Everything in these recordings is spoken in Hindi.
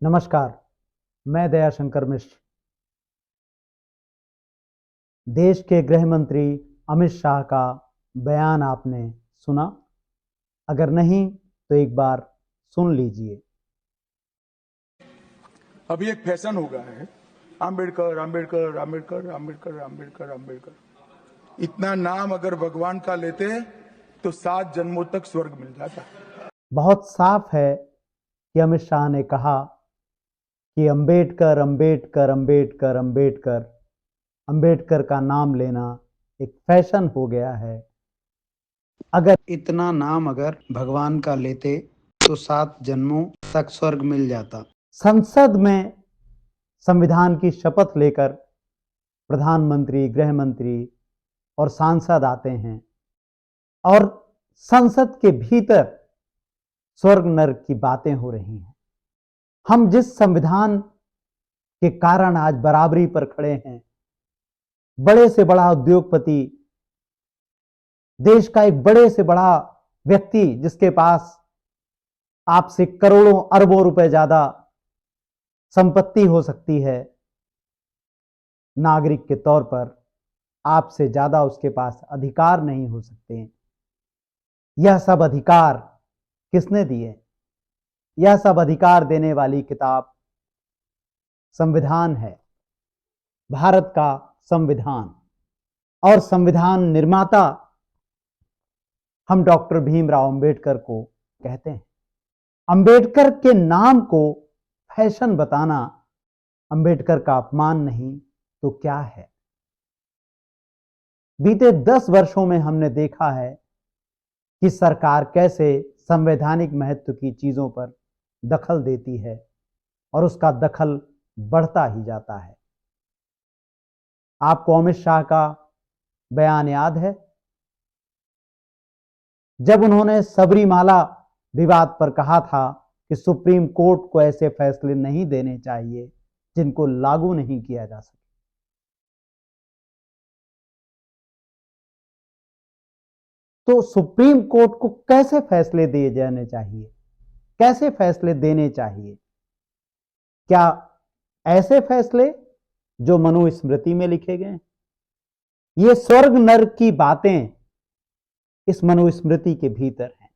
नमस्कार, मैं दयाशंकर मिश्र। देश के गृह मंत्री अमित शाह का बयान आपने सुना? अगर नहीं तो एक बार सुन लीजिए। अभी एक फैशन हो गया है, आम्बेडकर आम्बेडकर आम्बेडकर आम्बेडकर आम्बेडकर आम्बेडकर। इतना नाम अगर भगवान का लेते तो 7 जन्मों तक स्वर्ग मिल जाता। बहुत साफ है कि अमित शाह ने कहा कि अंबेडकर अंबेडकर अंबेडकर अंबेडकर अंबेडकर का नाम लेना एक फैशन हो गया है। अगर इतना नाम अगर भगवान का लेते तो 7 जन्मों तक स्वर्ग मिल जाता। संसद में संविधान की शपथ लेकर प्रधानमंत्री, गृह मंत्री और सांसद आते हैं और संसद के भीतर स्वर्ग नरक की बातें हो रही हैं। हम जिस संविधान के कारण आज बराबरी पर खड़े हैं, बड़े से बड़ा उद्योगपति, देश का एक बड़े से बड़ा व्यक्ति जिसके पास आपसे करोड़ों अरबों रुपए ज्यादा संपत्ति हो सकती है, नागरिक के तौर पर आपसे ज्यादा उसके पास अधिकार नहीं हो सकते। यह सब अधिकार किसने दिए? यह सब अधिकार देने वाली किताब संविधान है, भारत का संविधान। और संविधान निर्माता हम डॉक्टर भीमराव अंबेडकर को कहते हैं। अंबेडकर के नाम को फैशन बताना अंबेडकर का अपमान नहीं तो क्या है? बीते 10 वर्षों में हमने देखा है कि सरकार कैसे संवैधानिक महत्व की चीजों पर दखल देती है और उसका दखल बढ़ता ही जाता है। आपको अमित शाह का बयान याद है? जब उन्होंने सबरीमाला विवाद पर कहा था कि सुप्रीम कोर्ट को ऐसे फैसले नहीं देने चाहिए जिनको लागू नहीं किया जा सके। तो सुप्रीम कोर्ट को कैसे फैसले दिए जाने चाहिए, कैसे फैसले देने चाहिए? क्या ऐसे फैसले जो मनुस्मृति में लिखे गए? ये स्वर्ग नरक की बातें इस मनुस्मृति के भीतर हैं।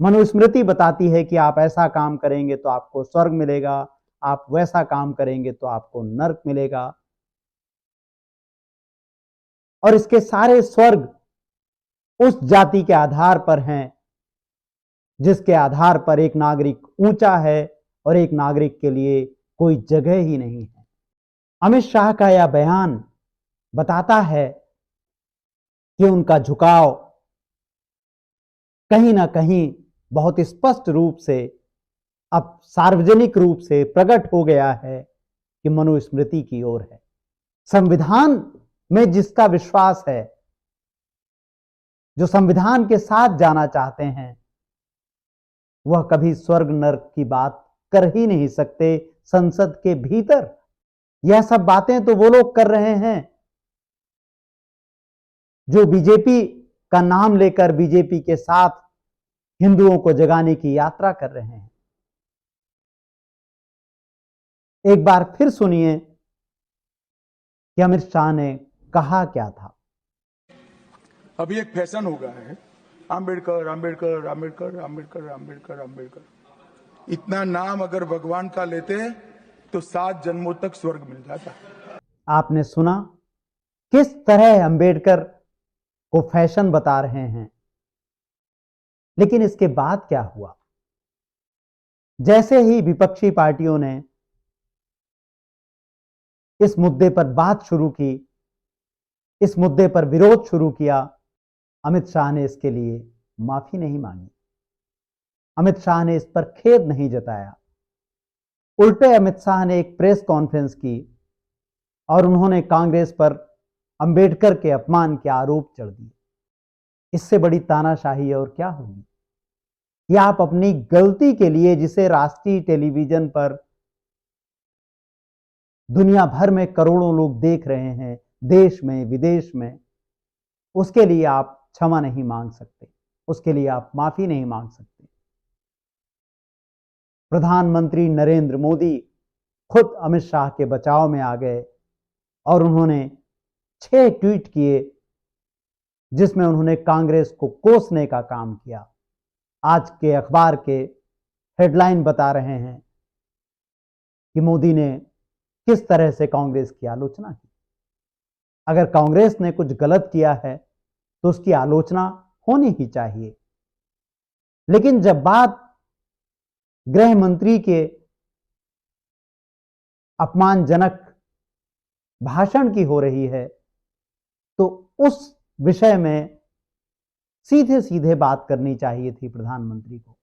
मनुस्मृति बताती है कि आप ऐसा काम करेंगे तो आपको स्वर्ग मिलेगा, आप वैसा काम करेंगे तो आपको नरक मिलेगा। और इसके सारे स्वर्ग उस जाति के आधार पर हैं जिसके आधार पर एक नागरिक ऊंचा है और एक नागरिक के लिए कोई जगह ही नहीं है। अमित शाह का यह बयान बताता है कि उनका झुकाव कहीं ना कहीं बहुत स्पष्ट रूप से अब सार्वजनिक रूप से प्रकट हो गया है कि मनुस्मृति की ओर है। संविधान में जिसका विश्वास है, जो संविधान के साथ जाना चाहते हैं, वह कभी स्वर्ग नरक की बात कर ही नहीं सकते संसद के भीतर। यह सब बातें तो वो लोग कर रहे हैं जो बीजेपी का नाम लेकर बीजेपी के साथ हिंदुओं को जगाने की यात्रा कर रहे हैं। एक बार फिर सुनिए कि अमित शाह ने कहा क्या था। अभी एक फैशन हो गया है, आम्बेडकर आम्बेडकर आम्बेडकर आम्बेडकर आम्बेडकर आम्बेडकर। इतना नाम अगर भगवान का लेते तो 7 जन्मों तक स्वर्ग मिल जाता। आपने सुना किस तरह अंबेडकर को फैशन बता रहे हैं। लेकिन इसके बाद क्या हुआ? जैसे ही विपक्षी पार्टियों ने इस मुद्दे पर बात शुरू की, इस मुद्दे पर विरोध शुरू किया, अमित शाह ने इसके लिए माफी नहीं मांगी। अमित शाह ने इस पर खेद नहीं जताया। उल्टे अमित शाह ने एक प्रेस कॉन्फ्रेंस की और उन्होंने कांग्रेस पर अंबेडकर के अपमान के आरोप चढ़ दिए। इससे बड़ी तानाशाही और क्या होगी? कि आप अपनी गलती के लिए, जिसे राष्ट्रीय टेलीविजन पर दुनिया भर में करोड़ों लोग देख रहे हैं, देश में विदेश में, उसके लिए आप क्षमा नहीं मांग सकते, उसके लिए आप माफी नहीं मांग सकते। प्रधानमंत्री नरेंद्र मोदी खुद अमित शाह के बचाव में आ गए और उन्होंने 6 ट्वीट किए जिसमें उन्होंने कांग्रेस को कोसने का काम किया। आज के अखबार के हेडलाइन बता रहे हैं कि मोदी ने किस तरह से कांग्रेस की आलोचना की। अगर कांग्रेस ने कुछ गलत किया है तो उसकी आलोचना होनी ही चाहिए, लेकिन जब बात गृह मंत्री के अपमानजनक भाषण की हो रही है तो उस विषय में सीधे सीधे बात करनी चाहिए थी प्रधानमंत्री को।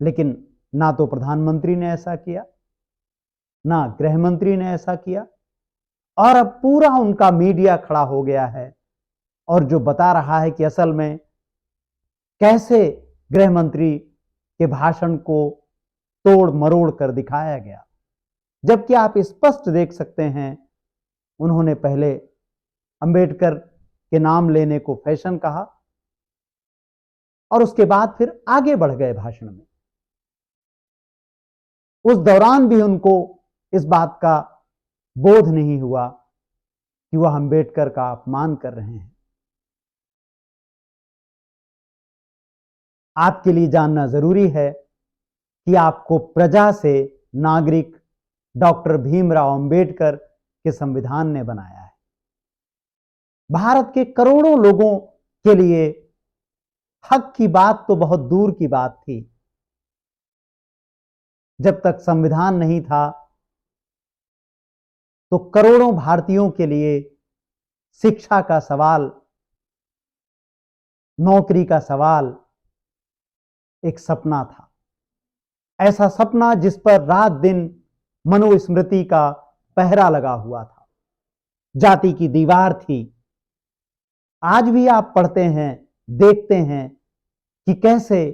लेकिन ना तो प्रधानमंत्री ने ऐसा किया, ना गृह मंत्री ने ऐसा किया, और अब पूरा उनका मीडिया खड़ा हो गया है और जो बता रहा है कि असल में कैसे गृह मंत्री के भाषण को तोड़ मरोड़ कर दिखाया गया। जबकि आप स्पष्ट देख सकते हैं उन्होंने पहले अंबेडकर के नाम लेने को फैशन कहा और उसके बाद फिर आगे बढ़ गए भाषण में। उस दौरान भी उनको इस बात का बोध नहीं हुआ कि वह अंबेडकर का अपमान कर रहे हैं। आपके लिए जानना जरूरी है कि आपको प्रजा से नागरिक डॉक्टर भीमराव अंबेडकर के संविधान ने बनाया है। भारत के करोड़ों लोगों के लिए हक की बात तो बहुत दूर की बात थी। जब तक संविधान नहीं था तो करोड़ों भारतीयों के लिए शिक्षा का सवाल, नौकरी का सवाल एक सपना था। ऐसा सपना जिस पर रात दिन मनुस्मृति का पहरा लगा हुआ था, जाति की दीवार थी। आज भी आप पढ़ते हैं, देखते हैं कि कैसे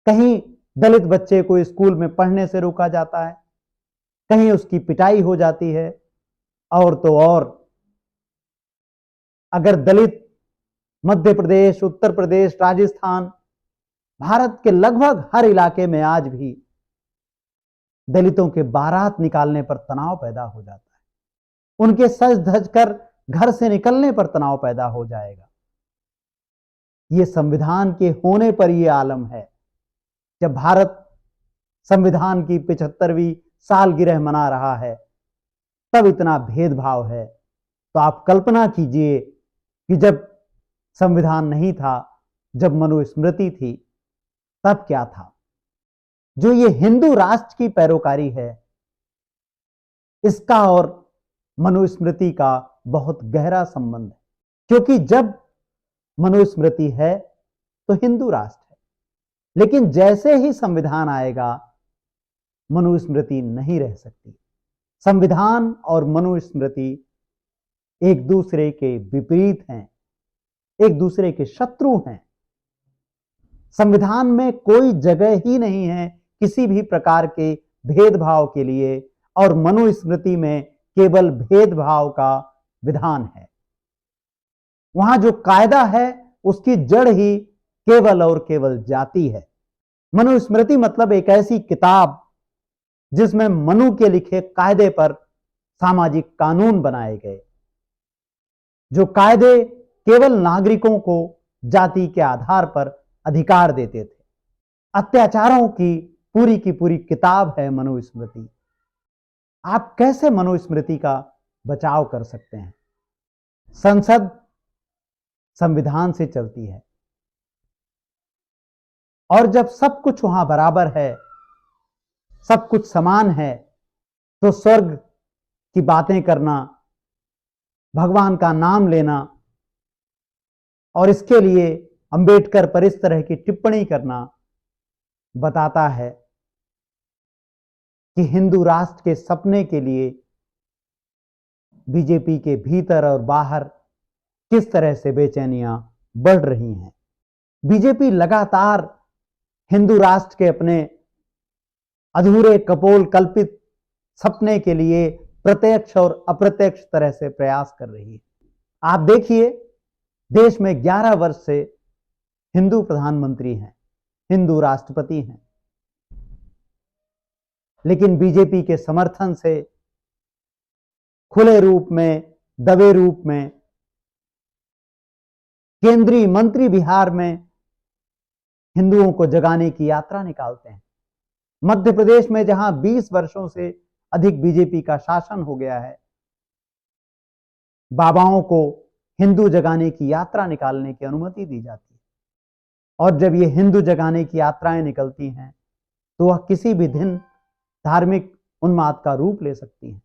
कहीं दलित बच्चे को स्कूल में पढ़ने से रोका जाता है, कहीं उसकी पिटाई हो जाती है, और तो और अगर दलित मध्य प्रदेश, उत्तर प्रदेश, राजस्थान, भारत के लगभग हर इलाके में आज भी दलितों के बारात निकालने पर तनाव पैदा हो जाता है, उनके सज धज कर घर से निकलने पर तनाव पैदा हो जाएगा। यह संविधान के होने पर यह आलम है। जब भारत संविधान की 75वीं सालगिरह मना रहा है तब इतना भेदभाव है। तो आप कल्पना कीजिए कि जब संविधान नहीं था, जब मनुस्मृति थी, तब क्या था। जो ये हिंदू राष्ट्र की पैरोकारी है, इसका और मनुस्मृति का बहुत गहरा संबंध है, क्योंकि जब मनुस्मृति है तो हिंदू राष्ट्र है, लेकिन जैसे ही संविधान आएगा मनुस्मृति नहीं रह सकती। संविधान और मनुस्मृति एक दूसरे के विपरीत हैं, एक दूसरे के शत्रु हैं। संविधान में कोई जगह ही नहीं है किसी भी प्रकार के भेदभाव के लिए, और मनुस्मृति में केवल भेदभाव का विधान है। वहां जो कायदा है उसकी जड़ ही केवल और केवल जाति है। मनुस्मृति मतलब एक ऐसी किताब जिसमें मनु के लिखे कायदे पर सामाजिक कानून बनाए गए, जो कायदे केवल नागरिकों को जाति के आधार पर अधिकार देते थे। अत्याचारों की पूरी किताब है मनुस्मृति। आप कैसे मनुस्मृति का बचाव कर सकते हैं? संसद संविधान से चलती है, और जब सब कुछ वहां बराबर है, सब कुछ समान है, तो स्वर्ग की बातें करना, भगवान का नाम लेना और इसके लिए अंबेडकर पर इस तरह की टिप्पणी करना बताता है कि हिंदू राष्ट्र के सपने के लिए बीजेपी के भीतर और बाहर किस तरह से बेचैनियां बढ़ रही हैं। बीजेपी लगातार हिंदू राष्ट्र के अपने अधूरे कपोल कल्पित सपने के लिए प्रत्यक्ष और अप्रत्यक्ष तरह से प्रयास कर रही है। आप देखिए, देश में 11 वर्ष से हिंदू प्रधानमंत्री हैं, हिंदू राष्ट्रपति हैं। लेकिन बीजेपी के समर्थन से खुले रूप में, दबे रूप में केंद्रीय मंत्री बिहार में हिंदुओं को जगाने की यात्रा निकालते हैं। मध्य प्रदेश में जहां 20 वर्षों से अधिक बीजेपी का शासन हो गया है, बाबाओं को हिंदू जगाने की यात्रा निकालने की अनुमति दी जाती है। और जब ये हिंदू जगाने की यात्राएं निकलती हैं तो वह किसी भी दिन धार्मिक उन्माद का रूप ले सकती हैं।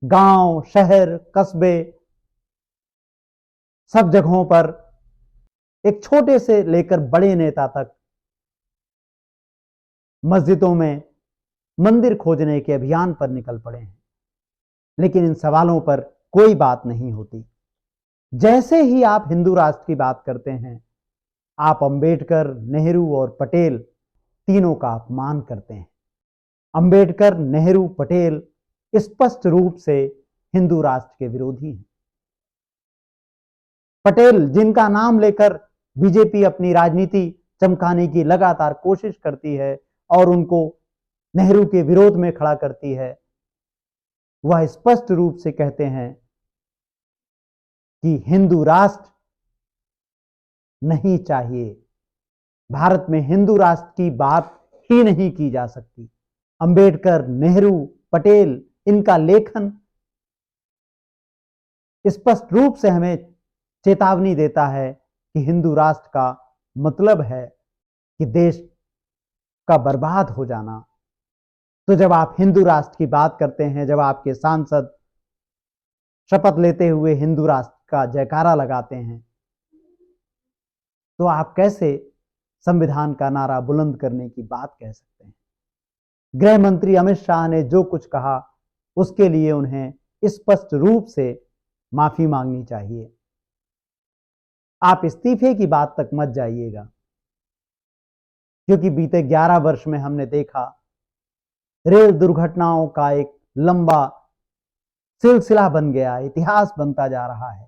गांव, शहर, कस्बे, सब जगहों पर एक छोटे से लेकर बड़े नेता तक मस्जिदों में मंदिर खोजने के अभियान पर निकल पड़े हैं। लेकिन इन सवालों पर कोई बात नहीं होती। जैसे ही आप हिंदू राष्ट्र की बात करते हैं, आप अंबेडकर, नेहरू और पटेल तीनों का अपमान करते हैं। अंबेडकर, नेहरू, पटेल स्पष्ट रूप से हिंदू राष्ट्र के विरोधी हैं। पटेल, जिनका नाम लेकर बीजेपी अपनी राजनीति चमकाने की लगातार कोशिश करती है और उनको नेहरू के विरोध में खड़ा करती है, वह स्पष्ट रूप से कहते हैं कि हिंदू राष्ट्र नहीं चाहिए। भारत में हिंदू राष्ट्र की बात ही नहीं की जा सकती। अंबेडकर, नेहरू, पटेल, इनका लेखन स्पष्ट रूप से हमें चेतावनी देता है कि हिंदू राष्ट्र का मतलब है कि देश का बर्बाद हो जाना। तो जब आप हिंदू राष्ट्र की बात करते हैं, जब आपके सांसद शपथ लेते हुए हिंदू राष्ट्र का जयकारा लगाते हैं, तो आप कैसे संविधान का नारा बुलंद करने की बात कह सकते हैं? गृह मंत्री अमित शाह ने जो कुछ कहा, उसके लिए उन्हें स्पष्ट रूप से माफी मांगनी चाहिए। आप इस्तीफे की बात तक मत जाइएगा, क्योंकि बीते 11 वर्ष में हमने देखा रेल दुर्घटनाओं का एक लंबा सिलसिला बन गया, इतिहास बनता जा रहा है।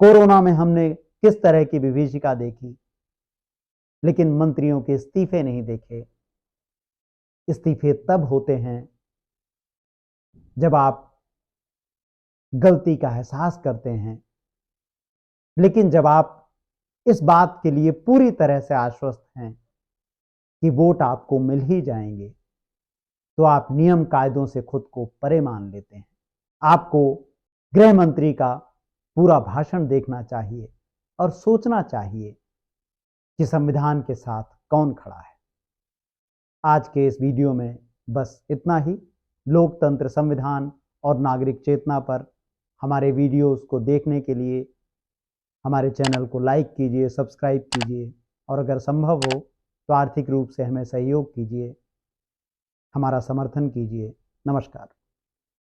कोरोना में हमने किस तरह की विभीषिका देखी, लेकिन मंत्रियों के इस्तीफे नहीं देखे। इस्तीफे तब होते हैं जब आप गलती का एहसास करते हैं। लेकिन जब आप इस बात के लिए पूरी तरह से आश्वस्त हैं कि वोट आपको मिल ही जाएंगे, तो आप नियम कायदों से खुद को परे मान लेते हैं। आपको गृह मंत्री का पूरा भाषण देखना चाहिए और सोचना चाहिए कि संविधान के साथ कौन खड़ा है। आज के इस वीडियो में बस इतना ही। लोकतंत्र, संविधान और नागरिक चेतना पर हमारे वीडियोस को देखने के लिए हमारे चैनल को लाइक कीजिए, सब्सक्राइब कीजिए और अगर संभव हो तो आर्थिक रूप से हमें सहयोग कीजिए, हमारा समर्थन कीजिए। नमस्कार।